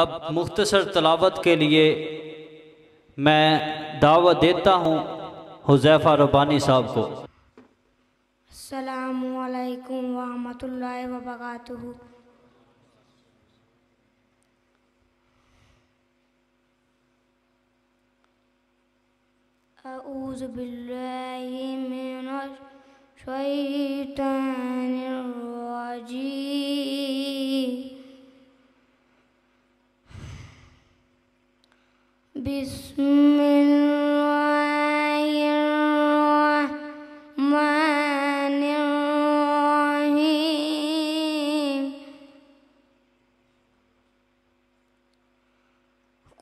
اب مختصر تلاوت کے لیے میں دعوت دیتا ہوں حذیفہ ربانی صاحب کو۔ السلام علیکم ورحمۃ اللہ وبرکاتہ۔ اعوذ باللہ من الشیطان الرجیم، بسم اللہ الرحمن الرحیم،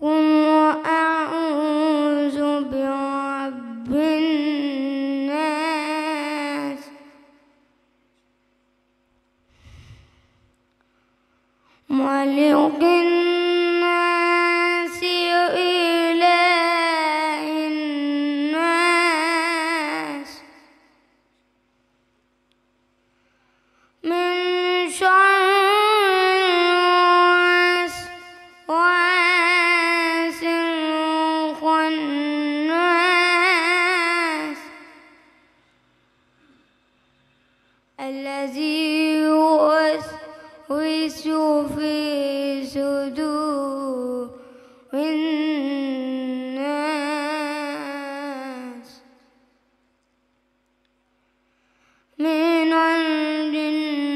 قل اعوذ برب الناس، ملک الناس، إله الناس، من شر الوسواس الخناس، الذي يوسوس في صدور الناس من الجنة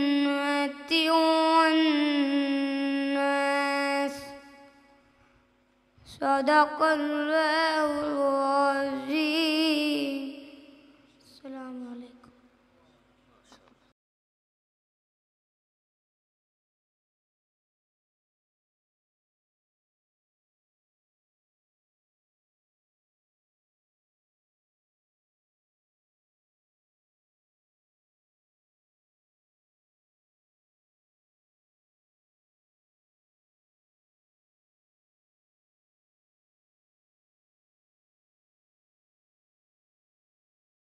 والناس، صدق الله العظيم۔